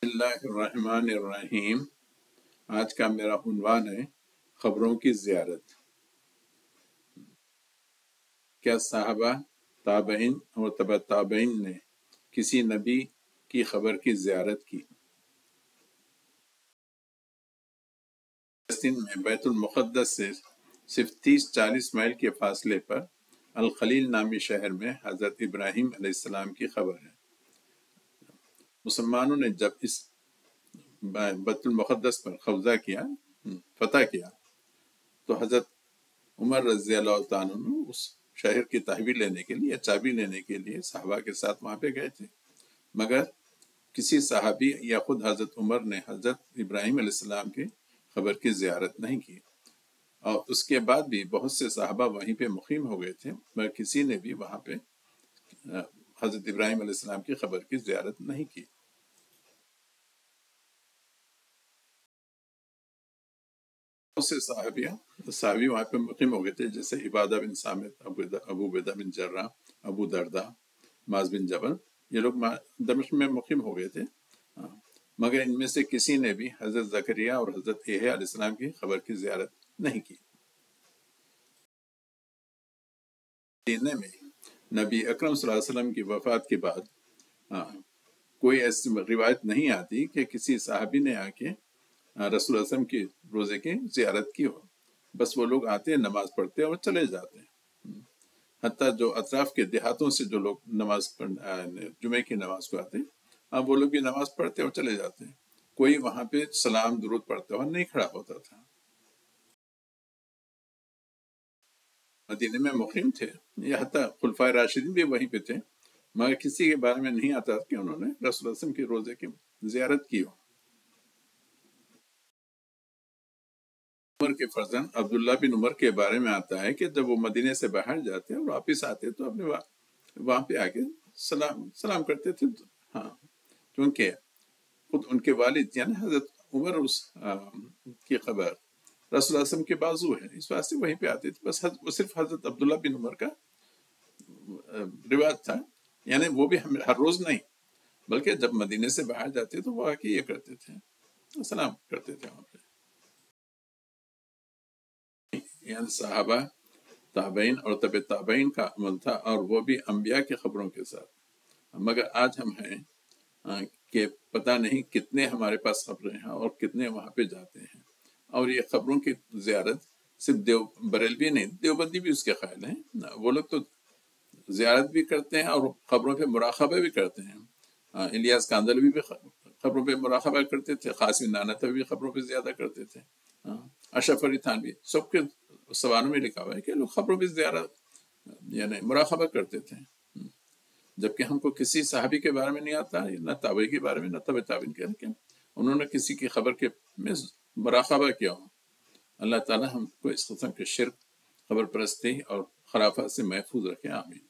اللہ الرحمن الرحیم۔ آج کا میرا عنوان ہے خبروں کی زیارت۔ کیا صحابہ، تابعین اور تبع تابعین نے کسی نبی کی خبر کی زیارت کی؟ فلسطین میں بیت المقدس سے صرف 30-40 میل کے فاصلے پر الخلیل نامی شہر میں حضرت ابراہیم علیہ السلام کی خبر ہے۔ مسلمانوں نے جب اس بیت المقدس پر قبضہ کیا، فتح کیا، تو حضرت عمر رضی اللہ تعالیٰ عنہ اس شہر کی تحویل لینے کے لیے، چابی لینے کے لیے صحابہ کے ساتھ وہاں پہ گئے تھے، مگر کسی صحابی یا خود حضرت عمر نے حضرت ابراہیم علیہ السلام کی خبر کی زیارت نہیں کی، اور اس کے بعد بھی بہت سے صحابہ وہیں پہ مقیم ہو گئے تھے، مگر کسی نے بھی وہاں پہ حضرت ابراہیم علیہ السلام کی خبر کی زیارت نہیں کی۔ بہت سے صحابی وہاں پہ مقیم ہو گئے تھے، جیسے عبادہ بن صامت، ابو عبیدہ بن جراح، ابو دردہ، معاذ بن جبل، یہ لوگ دمشق میں مقیم ہو گئے تھے، مگر ان میں سے کسی نے بھی حضرت زکریا اور حضرت یحییٰ علیہ السلام کی خبر کی زیارت نہیں کی۔ مدینے میں نبی اکرم صلی اللہ علیہ وسلم کی وفات کے بعد کوئی ایسی روایت نہیں آتی کہ کسی صحابی نے آ کے رسول اللہ صلی اللہ علیہ وسلم کی روزے کی زیارت کی ہو۔ بس وہ لوگ آتے ہیں، نماز پڑھتے ہیں اور چلے جاتے ہیں۔ حتیٰ جو اطراف کے دیہاتوں سے جو لوگ جمعے کی نماز کو آتے ہیں، وہ لوگ بھی نماز پڑھتے اور چلے جاتے ہیں۔ کوئی وہاں پہ سلام درود پڑھتے ہوا نہیں کھڑا ہوتا تھا۔ مدینے میں مقیم تھے، یا حتیٰ خلفائے راشدین بھی وہیں پہ تھے، مگر کسی کے بارے میں نہیں آتا کہ انہوں نے رسول اللہ صلی اللہ علیہ وسلم کی روزے کی زیارت کی ہو۔ عمر کے فرزند عبداللہ بن عمر کے بارے میں آتا ہے کہ جب وہ مدینے سے باہر جاتے اور واپس آتے تو اپنے وہاں پہ آ کے سلام کرتے تھے، کیونکہ خود ان کے والد یعنی حضرت عمر اس کی خبر رسول اللہ صلی اللہ علیہ وسلم کے بازو ہے، اس واسطے وہیں پہ آتے تھے۔ بس وہ صرف حضرت عبداللہ بن عمر کا رواج تھا، یعنی وہ بھی ہر روز نہیں، بلکہ جب مدینے سے باہر جاتے تو وہ آ کے یہ کرتے تھے، سلام کرتے تھے وہاں پہ۔ یعنی صحابہ، تابعین اور تبع تابعین کا عمل تھا، اور وہ بھی انبیاء کی خبروں کے ساتھ۔ مگر آج ہم ہیں کہ پتہ نہیں کتنے ہمارے پاس خبریں ہیں اور کتنے وہاں پہ جاتے ہیں، اور یہ خبروں کی زیارت صرف بریلوی نہیں، دیوبندی بھی اس کے قائل ہیں۔ وہ لوگ تو زیارت بھی کرتے ہیں اور خبروں پہ مراقبہ بھی کرتے ہیں۔ الیاس کاندلوی بھی خبروں پہ مراقبہ کرتے تھے، قاسم نانوتوی بھی خبروں پہ زیادہ کرتے تھے، اشرف علی تھانوی، سب کے سوانوں میں لکھا ہوا ہے کہ لوگ خبروں پہ زیارت یعنی مراقبہ کرتے تھے، جبکہ ہم کو کسی صحابی کے بارے میں نہیں آتا، نہ تابعی کے بارے میں، نہ تبع تابعین کے، کہ انہوں نے کسی کی خبر کے میں مراقبہ کیا ہو۔ اللہ تعالی ہم کو اس قسم کے شرک، خبر پرستی اور خرافات سے محفوظ رکھے، آمین۔